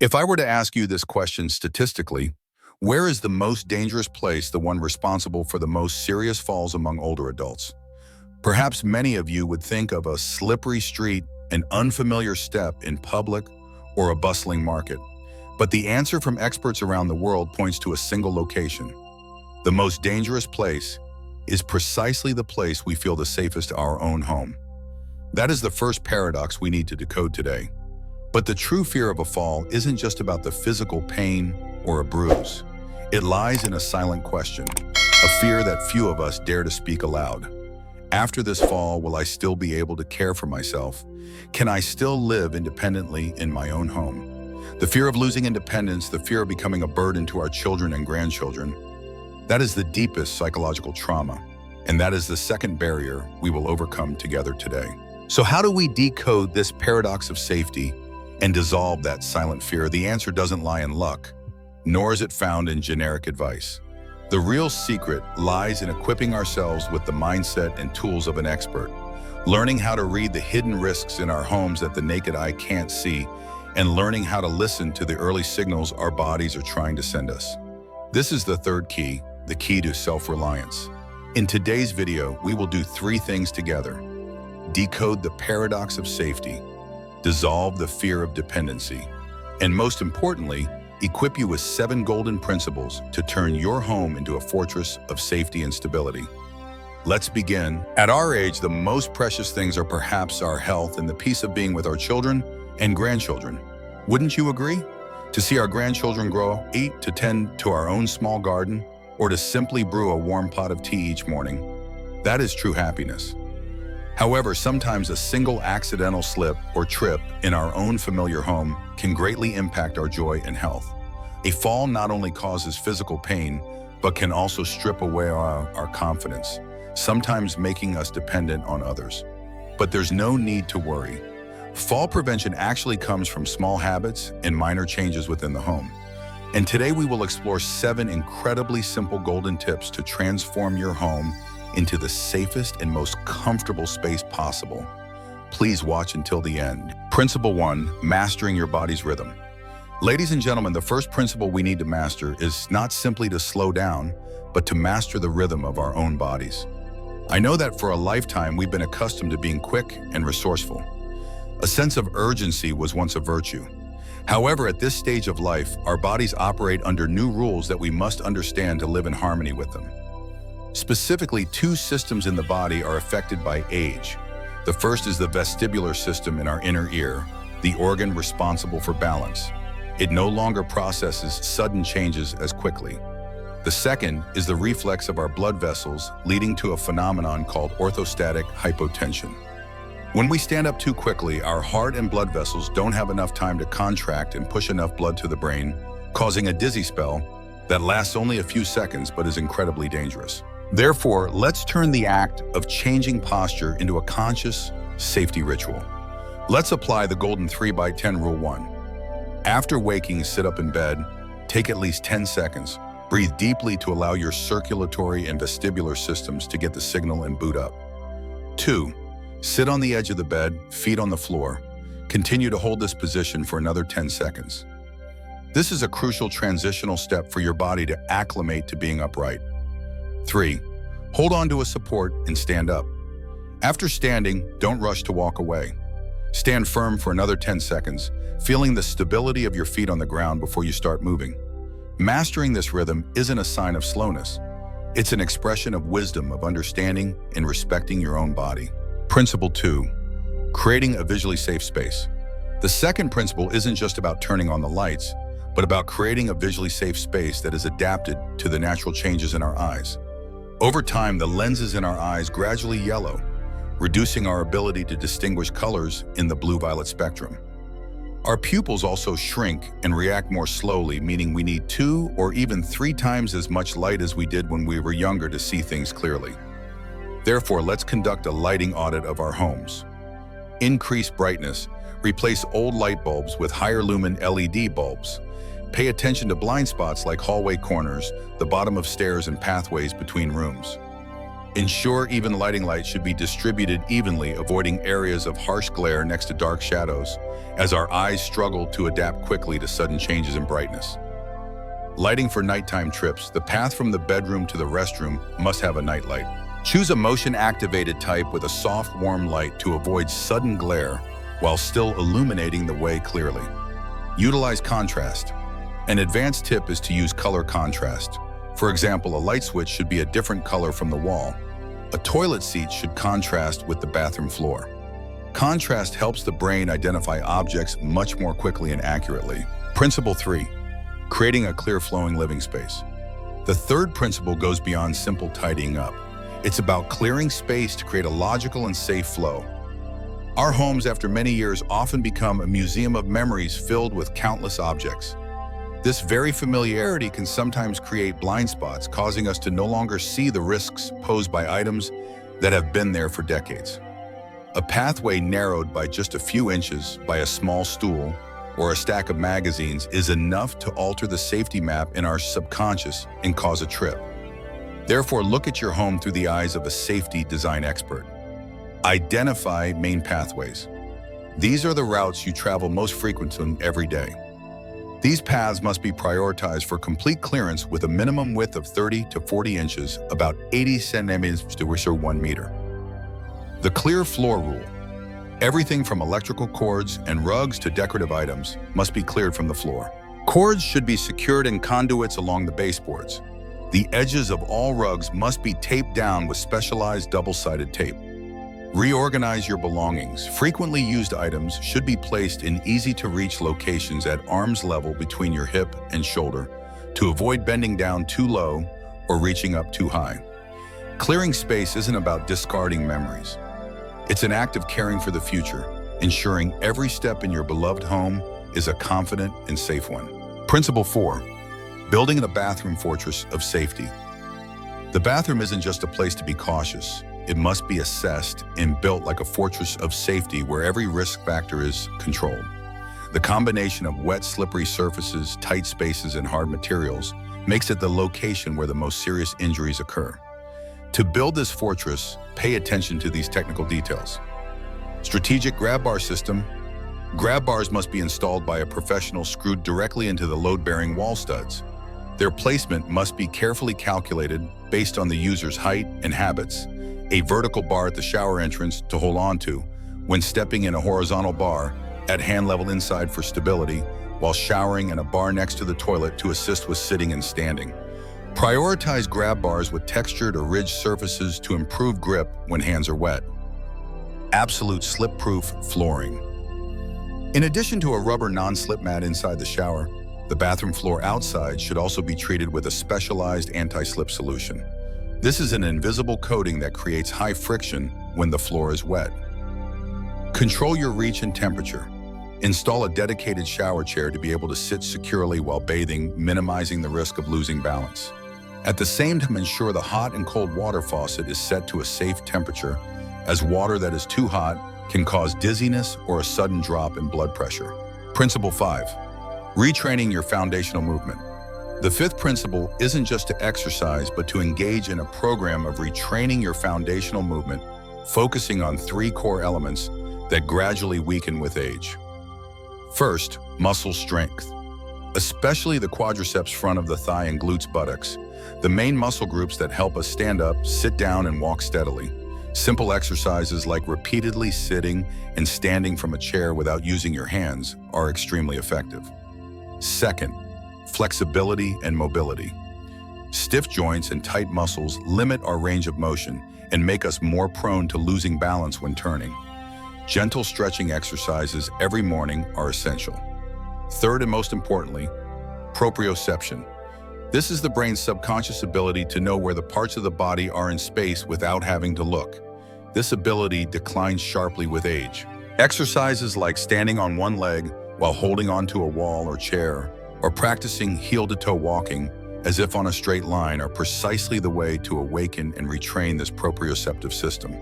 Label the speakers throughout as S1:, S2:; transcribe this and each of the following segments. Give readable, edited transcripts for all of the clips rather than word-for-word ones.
S1: If I were to ask you this question statistically, where is the most dangerous place, the one responsible for the most serious falls among older adults? Perhaps many of you would think of a slippery street, an unfamiliar step in public, or a bustling market. But the answer from experts around the world points to a single location. The most dangerous place is precisely the place we feel the safest, our own home. That is the first paradox we need to decode today. But the true fear of a fall isn't just about the physical pain or a bruise. It lies in a silent question, a fear that few of us dare to speak aloud. After this fall, will I still be able to care for myself? Can I still live independently in my own home? The fear of losing independence, the fear of becoming a burden to our children and grandchildren, that is the deepest psychological trauma, and that is the second barrier we will overcome together today. So how do we decode this paradox of safety and dissolve that silent fear? The answer doesn't lie in luck, nor is it found in generic advice. The real secret lies in equipping ourselves with the mindset and tools of an expert, learning how to read the hidden risks in our homes that the naked eye can't see, and learning how to listen to the early signals our bodies are trying to send us. This is the third key, the key to self-reliance. In today's video, we will do three things together: decode the paradox of safety, dissolve the fear of dependency, and most importantly, equip you with 7 golden principles to turn your home into a fortress of safety and stability. Let's begin. At our age, the most precious things are perhaps our health and the peace of being with our children and grandchildren. Wouldn't you agree? To see our grandchildren grow, eat, to tend to our own small garden, or to simply brew a warm pot of tea each morning, that is true happiness. However, sometimes a single accidental slip or trip in our own familiar home can greatly impact our joy and health. A fall not only causes physical pain, but can also strip away our confidence, sometimes making us dependent on others. But there's no need to worry. Fall prevention actually comes from small habits and minor changes within the home. And today we will explore 7 incredibly simple golden tips to transform your home into the safest and most comfortable space possible. Please watch until the end. Principle 1, mastering your body's rhythm. Ladies and gentlemen, the first principle we need to master is not simply to slow down, but to master the rhythm of our own bodies. I know that for a lifetime we've been accustomed to being quick and resourceful. A sense of urgency was once a virtue. However, at this stage of life, our bodies operate under new rules that we must understand to live in harmony with them. Specifically, 2 systems in the body are affected by age. The first is the vestibular system in our inner ear, the organ responsible for balance. It no longer processes sudden changes as quickly. The second is the reflex of our blood vessels, leading to a phenomenon called orthostatic hypotension. When we stand up too quickly, our heart and blood vessels don't have enough time to contract and push enough blood to the brain, causing a dizzy spell that lasts only a few seconds but is incredibly dangerous. Therefore, let's turn the act of changing posture into a conscious safety ritual. Let's apply the golden 3x10 rule 1. After waking, sit up in bed, take at least 10 seconds. Breathe deeply to allow your circulatory and vestibular systems to get the signal and boot up. 2. Sit on the edge of the bed, feet on the floor. Continue to hold this position for another 10 seconds. This is a crucial transitional step for your body to acclimate to being upright. 3. Hold on to a support and stand up. After standing, don't rush to walk away. Stand firm for another 10 seconds, feeling the stability of your feet on the ground before you start moving. Mastering this rhythm isn't a sign of slowness. It's an expression of wisdom, of understanding and respecting your own body. Principle 2, creating a visually safe space. The second principle isn't just about turning on the lights, but about creating a visually safe space that is adapted to the natural changes in our eyes. Over time, the lenses in our eyes gradually yellow, reducing our ability to distinguish colors in the blue-violet spectrum. Our pupils also shrink and react more slowly, meaning we need 2 or even 3 times as much light as we did when we were younger to see things clearly. Therefore, let's conduct a lighting audit of our homes. Increase brightness. Replace old light bulbs with higher lumen LED bulbs. Pay attention to blind spots like hallway corners, the bottom of stairs, and pathways between rooms. Ensure even lighting light should be distributed evenly, avoiding areas of harsh glare next to dark shadows, as our eyes struggle to adapt quickly to sudden changes in brightness. Lighting for nighttime trips. The path from the bedroom to the restroom must have a night light. Choose a motion-activated type with a soft, warm light to avoid sudden glare while still illuminating the way clearly. Utilize contrast. An advanced tip is to use color contrast. For example, a light switch should be a different color from the wall. A toilet seat should contrast with the bathroom floor. Contrast helps the brain identify objects much more quickly and accurately. Principle 3. Creating a clear flowing living space. The third principle goes beyond simple tidying up. It's about clearing space to create a logical and safe flow. Our homes, after many years, often become a museum of memories filled with countless objects. This very familiarity can sometimes create blind spots, causing us to no longer see the risks posed by items that have been there for decades. A pathway narrowed by just a few inches by a small stool or a stack of magazines is enough to alter the safety map in our subconscious and cause a trip. Therefore, look at your home through the eyes of a safety design expert. Identify main pathways. These are the routes you travel most frequently every day. These paths must be prioritized for complete clearance with a minimum width of 30 to 40 inches, about 80 centimeters to 1 meter. The clear floor rule. Everything from electrical cords and rugs to decorative items must be cleared from the floor. Cords should be secured in conduits along the baseboards. The edges of all rugs must be taped down with specialized double-sided tape. Reorganize your belongings. Frequently used items should be placed in easy-to-reach locations at arm's level between your hip and shoulder to avoid bending down too low or reaching up too high. Clearing space isn't about discarding memories. It's an act of caring for the future, ensuring every step in your beloved home is a confident and safe one. Principle 4. Building a bathroom fortress of safety. The bathroom isn't just a place to be cautious. It must be assessed and built like a fortress of safety where every risk factor is controlled. The combination of wet, slippery surfaces, tight spaces, and hard materials makes it the location where the most serious injuries occur. To build this fortress, pay attention to these technical details. Strategic grab bar system. Grab bars must be installed by a professional screwed directly into the load-bearing wall studs. Their placement must be carefully calculated based on the user's height and habits. A vertical bar at the shower entrance to hold on to when stepping in, a horizontal bar at hand level inside for stability while showering, and a bar next to the toilet to assist with sitting and standing. Prioritize grab bars with textured or ridged surfaces to improve grip when hands are wet. Absolute slip-proof flooring. In addition to a rubber non-slip mat inside the shower, the bathroom floor outside should also be treated with a specialized anti-slip solution. This is an invisible coating that creates high friction when the floor is wet. Control your reach and temperature. Install a dedicated shower chair to be able to sit securely while bathing, minimizing the risk of losing balance. At the same time, ensure the hot and cold water faucet is set to a safe temperature, as water that is too hot can cause dizziness or a sudden drop in blood pressure. Principle 5. Retraining your foundational movement. The fifth principle isn't just to exercise, but to engage in a program of retraining your foundational movement, focusing on 3 core elements that gradually weaken with age. First, muscle strength. Especially the quadriceps, front of the thigh, and glutes buttocks, the main muscle groups that help us stand up, sit down, and walk steadily. Simple exercises like repeatedly sitting and standing from a chair without using your hands are extremely effective. Second, flexibility and mobility. Stiff joints and tight muscles limit our range of motion and make us more prone to losing balance when turning. Gentle stretching exercises every morning are essential. Third, and most importantly, proprioception. This is the brain's subconscious ability to know where the parts of the body are in space without having to look. This ability declines sharply with age. Exercises like standing on one leg while holding onto a wall or chair, or practicing heel-to-toe walking as if on a straight line, are precisely the way to awaken and retrain this proprioceptive system.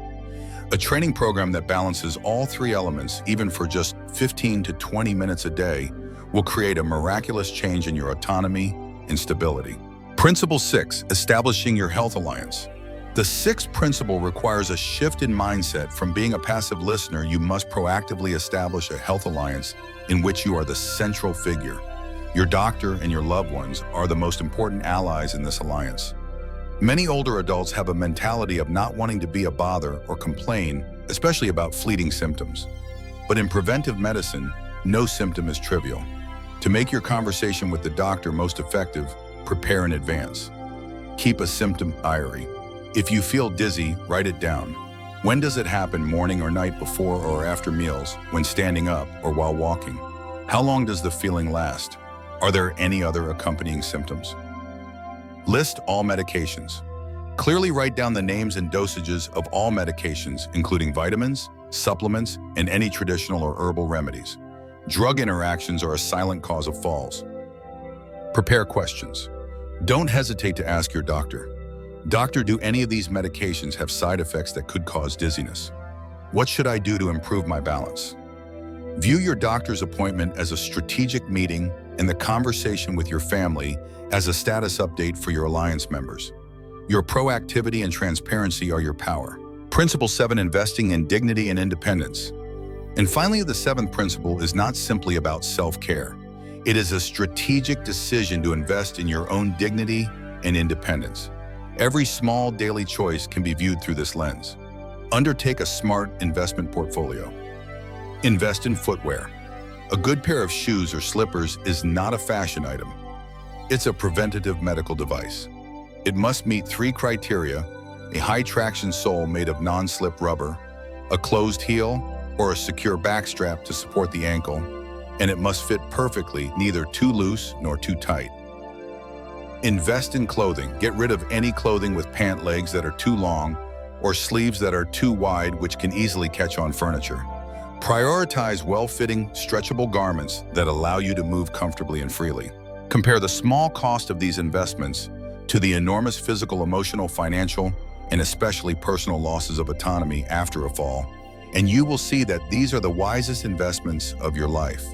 S1: A training program that balances all 3 elements, even for just 15 to 20 minutes a day, will create a miraculous change in your autonomy and stability. Principle 6, establishing your health alliance. The sixth principle requires a shift in mindset. From being a passive listener, you must proactively establish a health alliance in which you are the central figure. Your doctor and your loved ones are the most important allies in this alliance. Many older adults have a mentality of not wanting to be a bother or complain, especially about fleeting symptoms. But in preventive medicine, no symptom is trivial. To make your conversation with the doctor most effective, prepare in advance. Keep a symptom diary. If you feel dizzy, write it down. When does it happen, morning or night, before or after meals, when standing up or while walking? How long does the feeling last? Are there any other accompanying symptoms? List all medications. Clearly write down the names and dosages of all medications, including vitamins, supplements, and any traditional or herbal remedies. Drug interactions are a silent cause of falls. Prepare questions. Don't hesitate to ask your doctor. Doctor, do any of these medications have side effects that could cause dizziness? What should I do to improve my balance? View your doctor's appointment as a strategic meeting and the conversation with your family as a status update for your alliance members. Your proactivity and transparency are your power. Principle 7, investing in dignity and independence. And finally, the seventh principle is not simply about self-care. It is a strategic decision to invest in your own dignity and independence. Every small daily choice can be viewed through this lens. Undertake a smart investment portfolio. Invest in footwear. A good pair of shoes or slippers is not a fashion item. It's a preventative medical device. It must meet 3 criteria: a high-traction sole made of non-slip rubber, a closed heel, or a secure backstrap to support the ankle, and it must fit perfectly, neither too loose nor too tight. Invest in clothing. Get rid of any clothing with pant legs that are too long or sleeves that are too wide, which can easily catch on furniture. Prioritize well-fitting, stretchable garments that allow you to move comfortably and freely. Compare the small cost of these investments to the enormous physical, emotional, financial, and especially personal losses of autonomy after a fall, and you will see that these are the wisest investments of your life.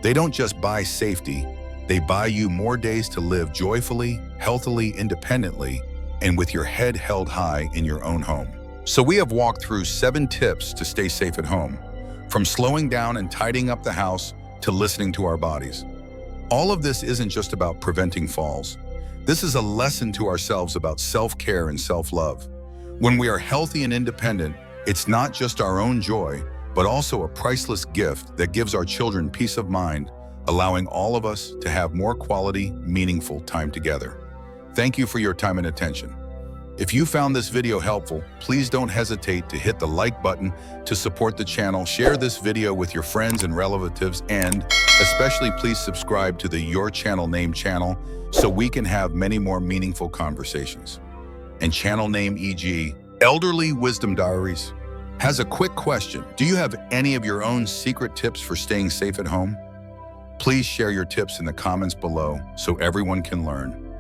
S1: They don't just buy safety, they buy you more days to live joyfully, healthily, independently, and with your head held high in your own home. So we have walked through 7 tips to stay safe at home, from slowing down and tidying up the house to listening to our bodies. All of this isn't just about preventing falls. This is a lesson to ourselves about self-care and self-love. When we are healthy and independent, it's not just our own joy, but also a priceless gift that gives our children peace of mind, allowing all of us to have more quality, meaningful time together. Thank you for your time and attention. If you found this video helpful, please don't hesitate to hit the like button to support the channel, share this video with your friends and relatives, and especially please subscribe to the Your Channel Name channel so we can have many more meaningful conversations. And channel name e.g. Elderly Wisdom Diaries has a quick question. Do you have any of your own secret tips for staying safe at home? Please share your tips in the comments below so everyone can learn.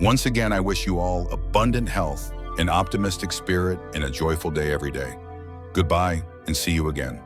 S1: Once again, I wish you all abundant health, an optimistic spirit, and a joyful day every day. Goodbye, and see you again.